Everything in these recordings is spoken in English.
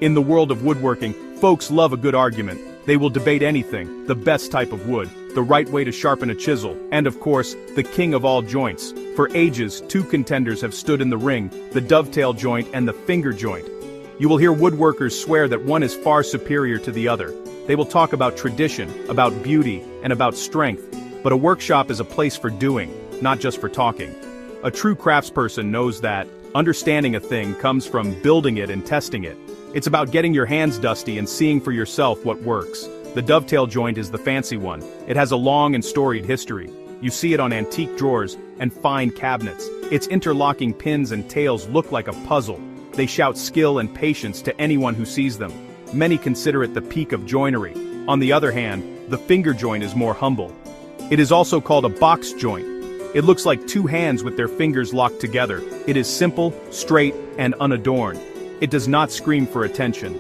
In the world of woodworking, folks love a good argument. They will debate anything, the best type of wood, the right way to sharpen a chisel, and of course, the king of all joints. For ages, two contenders have stood in the ring, the dovetail joint and the finger joint. You will hear woodworkers swear that one is far superior to the other. They will talk about tradition, about beauty, and about strength. But a workshop is a place for doing, not just for talking. A true craftsperson knows that understanding a thing comes from building it and testing it. It's about getting your hands dusty and seeing for yourself what works. The dovetail joint is the fancy one. It has a long and storied history. You see it on antique drawers and fine cabinets. Its interlocking pins and tails look like a puzzle. They shout skill and patience to anyone who sees them. Many consider it the peak of joinery. On the other hand, the finger joint is more humble. It is also called a box joint. It looks like two hands with their fingers locked together. It is simple, straight, and unadorned. It does not scream for attention.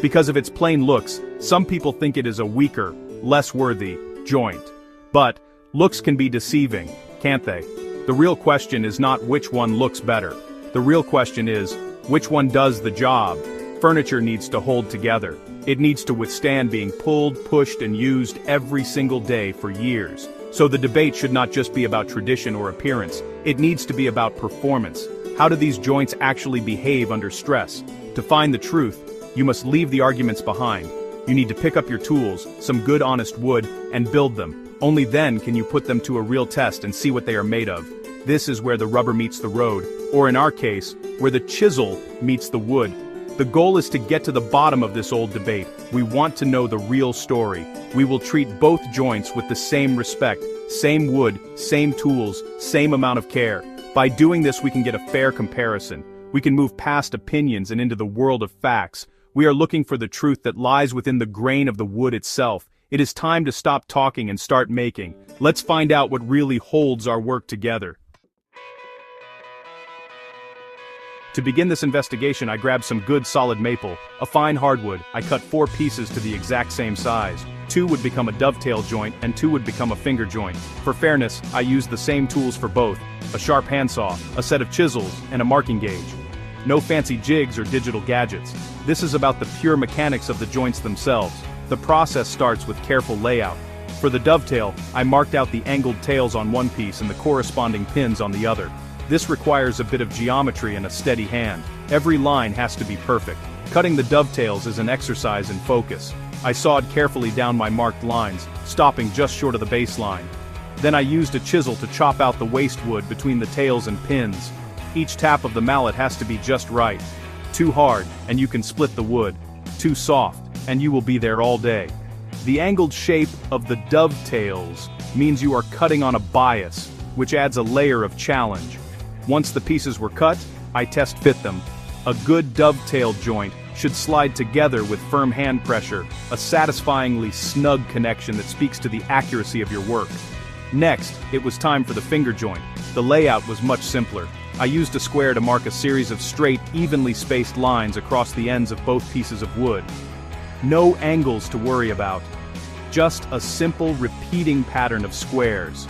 Because of its plain looks, some people think it is a weaker, less worthy joint. But looks can be deceiving, can't they? The real question is not which one looks better. The real question is, which one does the job? Furniture needs to hold together. It needs to withstand being pulled, pushed, and used every single day for years. So the debate should not just be about tradition or appearance. It needs to be about performance. How do these joints actually behave under stress? To find the truth, you must leave the arguments behind. You need to pick up your tools, some good honest wood, and build them. Only then can you put them to a real test and see what they are made of. This is where the rubber meets the road, or in our case, where the chisel meets the wood. The goal is to get to the bottom of this old debate. We want to know the real story. We will treat both joints with the same respect, same wood, same tools, same amount of care. By doing this, we can get a fair comparison. We can move past opinions and into the world of facts. We are looking for the truth that lies within the grain of the wood itself. It is time to stop talking and start making. Let's find out what really holds our work together. To begin this investigation, I grabbed some good solid maple, a fine hardwood. I cut 4 pieces to the exact same size. 2 would become a dovetail joint and 2 would become a finger joint. For fairness, I used the same tools for both, a sharp handsaw, a set of chisels, and a marking gauge. No fancy jigs or digital gadgets. This is about the pure mechanics of the joints themselves. The process starts with careful layout. For the dovetail, I marked out the angled tails on one piece and the corresponding pins on the other. This requires a bit of geometry and a steady hand. Every line has to be perfect. Cutting the dovetails is an exercise in focus. I sawed carefully down my marked lines, stopping just short of the baseline. Then I used a chisel to chop out the waste wood between the tails and pins. Each tap of the mallet has to be just right. Too hard, and you can split the wood. Too soft, and you will be there all day. The angled shape of the dovetails means you are cutting on a bias, which adds a layer of challenge. Once the pieces were cut, I test fit them. A good dovetail joint should slide together with firm hand pressure, a satisfyingly snug connection that speaks to the accuracy of your work. Next, it was time for the finger joint. The layout was much simpler. I used a square to mark a series of straight, evenly spaced lines across the ends of both pieces of wood. No angles to worry about. Just a simple repeating pattern of squares.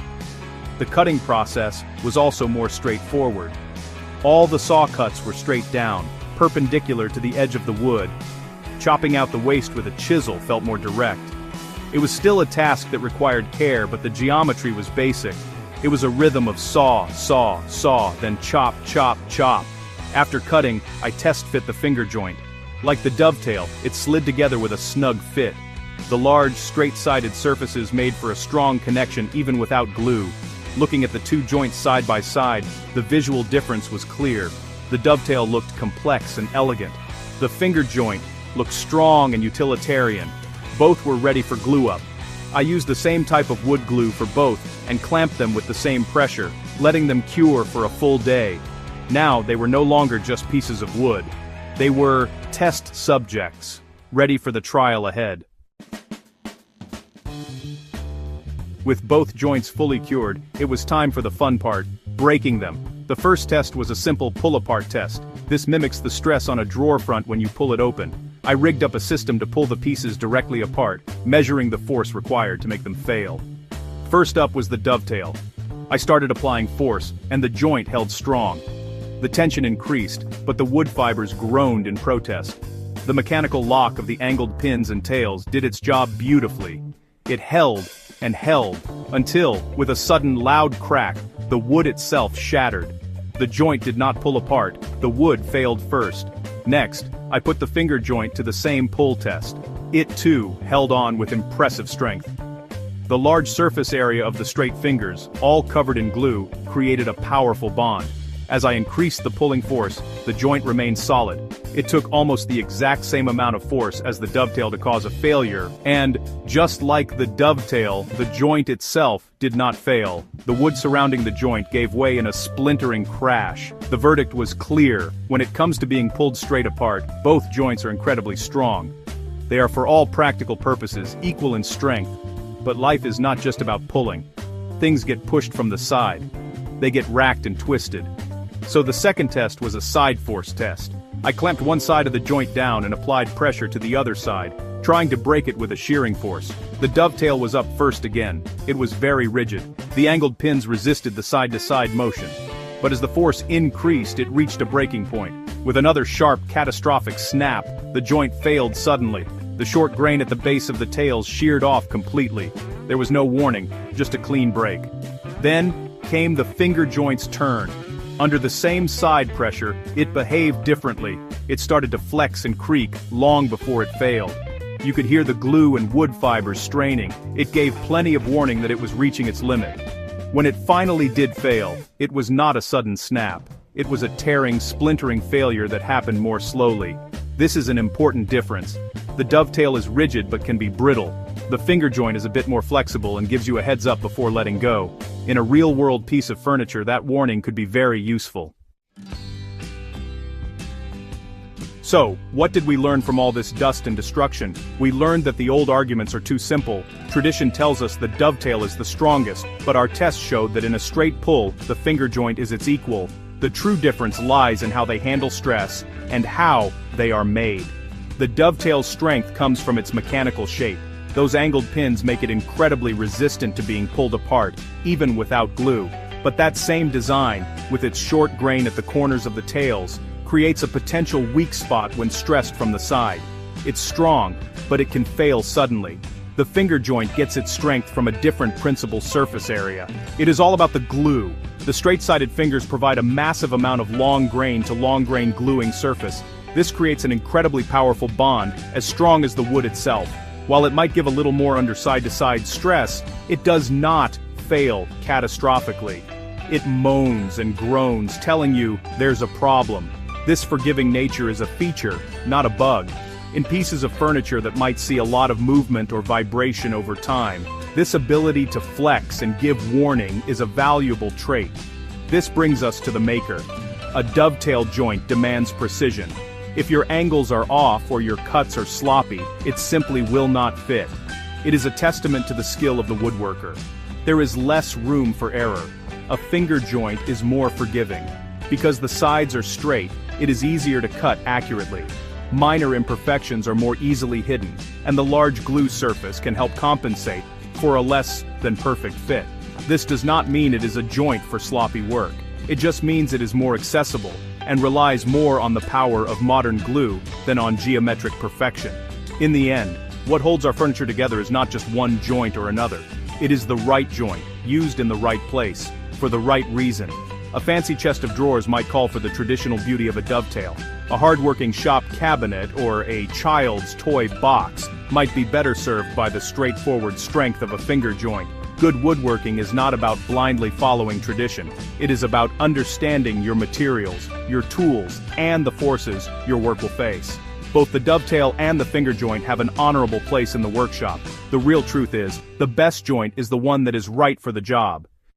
The cutting process was also more straightforward. All the saw cuts were straight down, perpendicular to the edge of the wood. Chopping out the waste with a chisel felt more direct. It was still a task that required care, but the geometry was basic. It was a rhythm of saw, saw, saw, then chop, chop, chop. After cutting, I test fit the finger joint. Like the dovetail, it slid together with a snug fit. The large, straight-sided surfaces made for a strong connection even without glue. Looking at the two joints side by side, the visual difference was clear. The dovetail looked complex and elegant. The finger joint looked strong and utilitarian. Both were ready for glue-up. I used the same type of wood glue for both and clamped them with the same pressure, letting them cure for a full day. Now they were no longer just pieces of wood. They were test subjects, ready for the trial ahead. With both joints fully cured, it was time for the fun part, breaking them. The first test was a simple pull-apart test. This mimics the stress on a drawer front when you pull it open. I rigged up a system to pull the pieces directly apart, measuring the force required to make them fail. First up was the dovetail. I started applying force, and the joint held strong. The tension increased, but the wood fibers groaned in protest. The mechanical lock of the angled pins and tails did its job beautifully. It held and held until, with a sudden loud crack, the wood itself shattered. The joint did not pull apart, the wood failed first. Next, I put the finger joint to the same pull test. It too held on with impressive strength. The large surface area of the straight fingers, all covered in glue, created a powerful bond. As I increased the pulling force, the joint remained solid. It took almost the exact same amount of force as the dovetail to cause a failure, and, just like the dovetail, the joint itself did not fail. The wood surrounding the joint gave way in a splintering crash. The verdict was clear. When it comes to being pulled straight apart, both joints are incredibly strong. They are for all practical purposes equal in strength. But life is not just about pulling. Things get pushed from the side. They get racked and twisted. So the second test was a side force test. I clamped one side of the joint down and applied pressure to the other side, trying to break it with a shearing force. The dovetail was up first again. It was very rigid. The angled pins resisted the side-to-side motion. But as the force increased, it reached a breaking point. With another sharp, catastrophic snap, the joint failed suddenly. The short grain at the base of the tails sheared off completely. There was no warning, just a clean break. Then came the finger joint's turn. Under the same side pressure, it behaved differently. It started to flex and creak long before it failed. You could hear the glue and wood fibers straining. It gave plenty of warning that it was reaching its limit. When it finally did fail, it was not a sudden snap. It was a tearing, splintering failure that happened more slowly. This is an important difference. The dovetail is rigid but can be brittle. The finger joint is a bit more flexible and gives you a heads up before letting go. In a real-world piece of furniture, that warning could be very useful. So, what did we learn from all this dust and destruction? We learned that the old arguments are too simple. Tradition tells us the dovetail is the strongest, but our tests showed that in a straight pull, the finger joint is its equal. The true difference lies in how they handle stress, and how they are made. The dovetail's strength comes from its mechanical shape. Those angled pins make it incredibly resistant to being pulled apart, even without glue. But that same design, with its short grain at the corners of the tails, creates a potential weak spot when stressed from the side. It's strong, but it can fail suddenly. The finger joint gets its strength from a different principal surface area. It is all about the glue. The straight-sided fingers provide a massive amount of long grain to long grain gluing surface. This creates an incredibly powerful bond, as strong as the wood itself. While it might give a little more under side-to-side stress, it does not fail catastrophically. It moans and groans, telling you there's a problem. This forgiving nature is a feature, not a bug. In pieces of furniture that might see a lot of movement or vibration over time, this ability to flex and give warning is a valuable trait. This brings us to the maker. A dovetail joint demands precision. If your angles are off or your cuts are sloppy, it simply will not fit. It is a testament to the skill of the woodworker. There is less room for error. A finger joint is more forgiving. Because the sides are straight, it is easier to cut accurately. Minor imperfections are more easily hidden, and the large glue surface can help compensate for a less than perfect fit. This does not mean it is a joint for sloppy work. It just means it is more accessible, and relies more on the power of modern glue than on geometric perfection. In the end, what holds our furniture together is not just one joint or another. It is the right joint, used in the right place, for the right reason. A fancy chest of drawers might call for the traditional beauty of a dovetail. A hard-working shop cabinet or a child's toy box might be better served by the straightforward strength of a finger joint. Good woodworking is not about blindly following tradition. It is about understanding your materials, your tools, and the forces your work will face. Both the dovetail and the finger joint have an honorable place in the workshop. The real truth is, the best joint is the one that is right for the job.